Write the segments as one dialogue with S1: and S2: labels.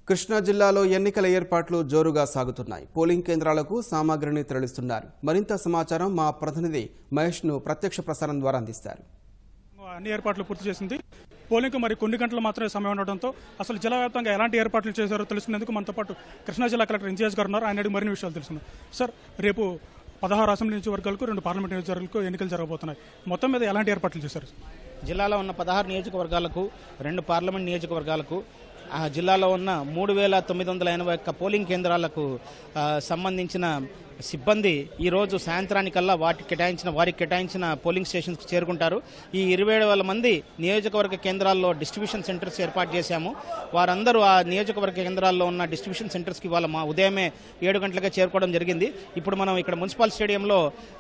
S1: కృష్ణా జిల్లాలో ఎన్నికల ఏర్పాట్లు జోరుగా సాగుతున్నాయి. పోలింగ్ కేంద్రాలకు సామాగ్రిని తరలిస్తున్నారు. మరింత సమాచారం మా ప్రతినిధి మహేష్ను ప్రత్యక్ష ప్రసారం ద్వారా అందిస్తారు.
S2: అన్ని ఏర్పాట్లు పూర్తి చేసింది. పోలింగ్కు మరి కొన్ని గంటలు మాత్రమే సమయం ఉండడంతో అసలు జిల్లా వ్యాప్తంగా ఎలాంటి ఏర్పాట్లు చేశారో తెలుసుకునేందుకు మనతో పాటు కృష్ణా జిల్లా కలెక్టర్ ఇంతియాజ్ గారు ఉన్నారు. ఆయన మరిన్ని విషయాలు తెలుసుకున్నారు. సార్, రేపు 16 అసెంబ్లీ నియోజకవర్గాలకు 2 పార్లమెంట్ నియోజకవర్గాలకు ఎన్నికలు జరగబోతున్నాయి. మొత్తం మీద ఎలాంటి ఏర్పాట్లు చేశారు?
S3: జిల్లాలో ఉన్న 16 నియోజకవర్గాలకు 2 పార్లమెంట్ నియోజకవర్గాలకు జిల్లాలో ఉన్న 3981 పోలింగ్ కేంద్రాలకు సంబంధించిన సిబ్బంది ఈరోజు సాయంత్రానికల్లా వారికి కేటాయించిన పోలింగ్ స్టేషన్స్కి చేరుకుంటారు. ఈ 27,000 మంది నియోజకవర్గ కేంద్రాల్లో డిస్ట్రిబ్యూషన్ సెంటర్స్ ఏర్పాటు చేశాము. వారందరూ ఆ నియోజకవర్గ కేంద్రాల్లో ఉన్న డిస్ట్రిబ్యూషన్ సెంటర్స్కి వాళ్ళ ఉదయమే 7 గంటలకే చేరుకోవడం జరిగింది. ఇప్పుడు మనం ఇక్కడ మున్సిపల్ స్టేడియంలో,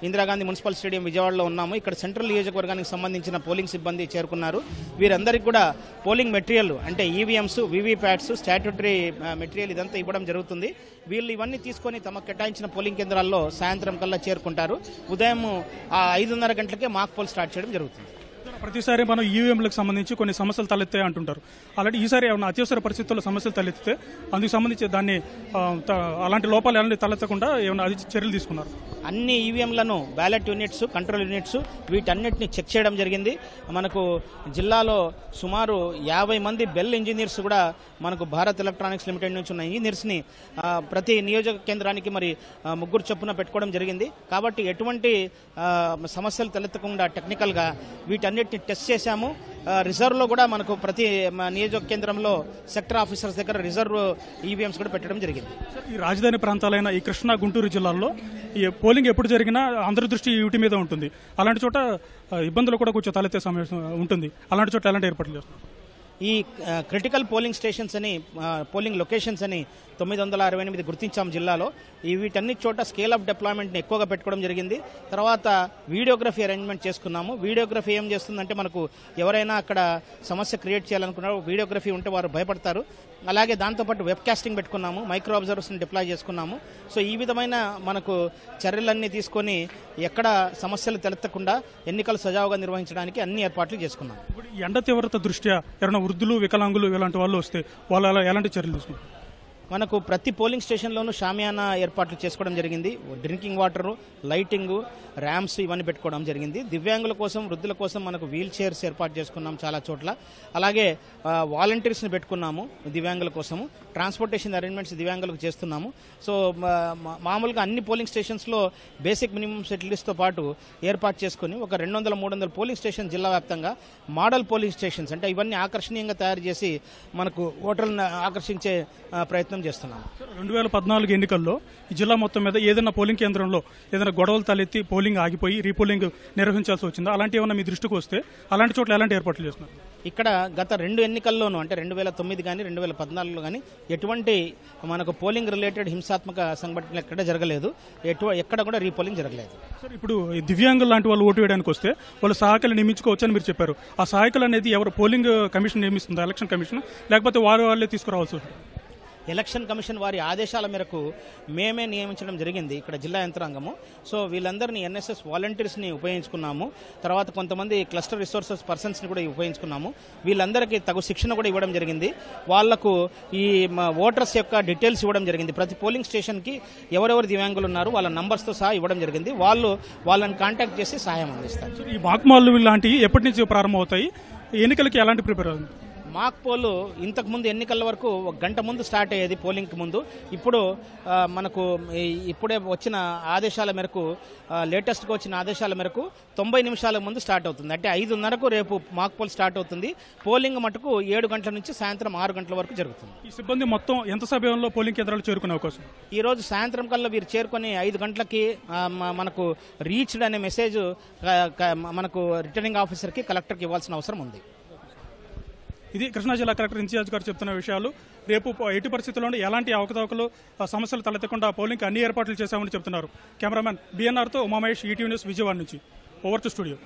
S3: ఇందిరాగాంధీ మున్సిపల్ స్టేడియం విజయవాడలో ఉన్నాము. ఇక్కడ సెంట్రల్ నియోజకవర్గానికి సంబంధించిన పోలింగ్ సిబ్బంది చేరుకున్నారు. వీరందరికీ కూడా పోలింగ్ మెటీరియల్ అంటే ఈవీఎంస్, వీవీప్యాట్స్, స్టాట్యూటరీ మెటీరియల్ ఇదంతా ఇవ్వడం జరుగుతుంది. వీళ్ళు ఇవన్నీ తీసుకొని తమకు కేటాయించిన పోలింగ్ కేంద్రాల్లో సాయంత్రం కల్లా చేరుకుంటారు. ఉదయం 5:30 గంటలకే మాక్ పోల్ స్టార్ట్ చేయడం జరుగుతుంది.
S2: ప్రతిసారి మనం ఈవీఎంలకు సంబంధించి కొన్ని సమస్యలు తలెత్తాయి అంటుంటారు. అలాంటి ఈసారి ఏమైనా అత్యవసర పరిస్థితుల్లో సమస్యలు తలెత్తితే అందుకు సంబంధించి దాన్ని అలాంటి లోపాలు ఎలాంటి తలెత్తకుండా ఏమైనా అది చర్యలు తీసుకున్నారు?
S3: అన్ని ఈవీఎంలను బ్యాలెట్ యూనిట్స్, కంట్రోల్ యూనిట్స్ వీటన్నిటిని చెక్ చేయడం జరిగింది. మనకు జిల్లాలో సుమారు 50 మంది బెల్ ఇంజనీర్స్ కూడా మనకు భారత్ ఎలక్ట్రానిక్స్ లిమిటెడ్ నుంచి ఉన్న ఇంజనీర్స్ని ప్రతి నియోజక కేంద్రానికి మరి 3 చొప్పున పెట్టుకోవడం జరిగింది. కాబట్టి ఎటువంటి సమస్యలు తలెత్తకుండా టెక్నికల్గా వీటన్నిటిని టెస్ట్ చేశాము. రిజర్వ్లో కూడా మనకు ప్రతి నియోజక కేంద్రంలో సెక్టర్ ఆఫీసర్స్ దగ్గర రిజర్వ్ ఈవీఎంస్ కూడా పెట్టడం జరిగింది.
S2: ఈ రాజధాని ప్రాంతాలైన ఈ కృష్ణా, గుంటూరు జిల్లాల్లో ఈ పోలింగ్ ఎప్పుడు జరిగినా అందరి దృష్టి వీటి మీద ఉంటుంది. అలాంటి చోట ఇబ్బందులు కూడా కొంచెం తలెత్తే సమయం ఉంటుంది. అలాంటి చోట ఎలాంటి ఏర్పాట్లు చేస్తున్నారు?
S3: ఈ క్రిటికల్ పోలింగ్ స్టేషన్స్ అని, పోలింగ్ లొకేషన్స్ అని 968 గుర్తించాం జిల్లాలో. వీటన్నిటి చోట స్కేల్ ఆఫ్ డిప్లాయ్మెంట్ని ఎక్కువగా పెట్టుకోవడం జరిగింది. తర్వాత వీడియోగ్రఫీ అరేంజ్మెంట్ చేసుకున్నాము. వీడియోగ్రఫీ ఏం చేస్తుందంటే, మనకు ఎవరైనా అక్కడ సమస్య క్రియేట్ చేయాలనుకున్నారో వీడియోగ్రఫీ ఉంటే వారు భయపడతారు. అలాగే దాంతోపాటు వెబ్ కాస్టింగ్ పెట్టుకున్నాము, మైక్రో అబ్జర్వర్స్ని డిప్లాయ్ చేసుకున్నాము. సో ఈ విధమైన మనకు చర్యలన్నీ తీసుకొని ఎక్కడ సమస్యలు తలెత్తకుండా ఎన్నికలు సజావుగా నిర్వహించడానికి అన్ని ఏర్పాట్లు చేసుకున్నాము.
S2: ఇప్పుడు ఎండ తీవ్రత దృష్ట్యా ఎవరైనా వృద్ధులు, వికలాంగులు ఇలాంటి వాళ్ళు వస్తే వాళ్ళు ఎలాంటి చర్యలు తీసుకుంటారు?
S3: మనకు ప్రతి పోలింగ్ స్టేషన్లోనూ షామియానా ఏర్పాట్లు చేసుకోవడం జరిగింది. డ్రింకింగ్ వాటరు, లైటింగు, ర్యాంప్స్ ఇవన్నీ పెట్టుకోవడం జరిగింది. దివ్యాంగుల కోసం, వృద్ధుల కోసం మనకు వీల్ చైర్స్ ఏర్పాటు చేసుకున్నాం చాలా చోట్ల. అలాగే వాలంటీర్స్ని పెట్టుకున్నాము దివ్యాంగుల కోసము. ట్రాన్స్పోర్టేషన్ అరేంజ్మెంట్స్ దివ్యాంగులకు చేస్తున్నాము. సో మామూలుగా అన్ని పోలింగ్ స్టేషన్స్లో బేసిక్ మినిమం ఫెసిలిటీస్తో పాటు ఏర్పాటు చేసుకుని ఒక 200-300 పోలింగ్ స్టేషన్ జిల్లా వ్యాప్తంగా మోడల్ పోలింగ్ స్టేషన్స్ అంటే ఇవన్నీ ఆకర్షణీయంగా తయారు చేసి మనకు ఓటర్లను ఆకర్షించే ప్రయత్నం చేస్తున్నాం.
S2: 2014 ఎన్నికల్లో ఈ జిల్లా మొత్తం మీద ఏదైనా పోలింగ్ కేంద్రంలో ఏదైనా గొడవలు తలెత్తి పోలింగ్ ఆగిపోయి రీపోలింగ్ నిర్వహించాల్సి వచ్చిందా? అలాంటి ఏమైనా మీ దృష్టికి వస్తే అలాంటి చోట్ల ఎలాంటి ఏర్పాట్లు చేస్తున్నారు?
S3: ఇక్కడ గత 2 ఎన్నికల్లోనూ అంటే 2009 కానీ 2014లో కానీ ఎటువంటి మనకు పోలింగ్ రిలేటెడ్ హింసాత్మక సంఘటనలు ఎక్కడ జరగలేదు. ఎక్కడ కూడా రీపోలింగ్ జరగలేదు.
S2: సార్, ఇప్పుడు దివ్యాంగులు లాంటి వాళ్ళు ఓటు వేయడానికి వస్తే వాళ్ళు సహాయకులు నియమించుకోవచ్చని మీరు చెప్పారు. ఆ సహాయకులు అనేది ఎవరు, పోలింగ్ కమిషన్ నియమిస్తుందా, ఎలక్షన్ కమిషన్, లేకపోతే వాళ్ళే తీసుకురావాల్సి ఉంటుంది?
S3: ఎలక్షన్ కమిషన్ వారి ఆదేశాల మేరకు మేమే నియమించడం జరిగింది ఇక్కడ జిల్లా యంత్రాంగము. సో వీళ్ళందరినీ ఎన్ఎస్ఎస్ వాలంటీర్స్ని ఉపయోగించుకున్నాము. తర్వాత కొంతమంది క్లస్టర్ రిసోర్సెస్ పర్సన్స్ని కూడా ఉపయోగించుకున్నాము. వీళ్ళందరికీ తగు శిక్షణ కూడా ఇవ్వడం జరిగింది. వాళ్లకు ఈ ఓటర్స్ యొక్క డీటెయిల్స్ ఇవ్వడం జరిగింది. ప్రతి పోలింగ్ స్టేషన్కి ఎవరెవరు దివ్యాంగులు ఉన్నారు వాళ్ళ నంబర్స్తో సహా ఇవ్వడం జరిగింది. వాళ్ళని కాంటాక్ట్ చేసి సహాయం అందిస్తారు.
S2: ఈ మాక్ మాల్ లాంటివి ఎప్పటి నుంచి ప్రారంభమవుతాయి? ఎన్నికలకి ఎలాంటి ప్రిపేర్ అవుతుంది?
S3: మాక్ పోల్ ఇంతకు ముందు ఎన్నికల వరకు 1 గంట ముందు స్టార్ట్ అయ్యేది పోలింగ్కి ముందు. ఇప్పుడు మనకు ఇప్పుడే వచ్చిన ఆదేశాల మేరకు, లేటెస్ట్గా వచ్చిన ఆదేశాల మేరకు 90 నిమిషాల ముందు స్టార్ట్ అవుతుంది. అంటే 5:30కు రేపు మాక్ పోల్ స్టార్ట్ అవుతుంది. పోలింగ్ మటుకు 7 గంటల నుంచి సాయంత్రం 6 గంటల వరకు జరుగుతుంది.
S2: ఈ సిబ్బంది మొత్తం ఎంత సమయంలో పోలింగ్ కేంద్రాలు చేరుకునే అవకాశం?
S3: ఈ రోజు సాయంత్రం కల్లా వీరు చేరుకొని 5 గంటలకి మనకు రీచ్డ్ అనే మెసేజ్ మనకు రిటర్నింగ్ ఆఫీసర్కి, కలెక్టర్కి ఇవ్వాల్సిన అవసరం ఉంది.
S2: ఇది కృష్ణా జిల్లా కలెక్టర్ ఇంతియాజ్ గారు చెప్తున్న విషయాలు. రేపు ఎట్టి పరిస్థితుల్లోనూ ఎలాంటి అవకతవకలు, సమస్యలు తలెత్తకుండా పోలింగ్ అన్ని ఏర్పాట్లు చేశామని చెప్తున్నారు. కెమెరామెన్ బిఎన్ఆర్తో ఉమామహేష్, ఈటీవీ న్యూస్, విజయవాడ నుంచి. Over to studio.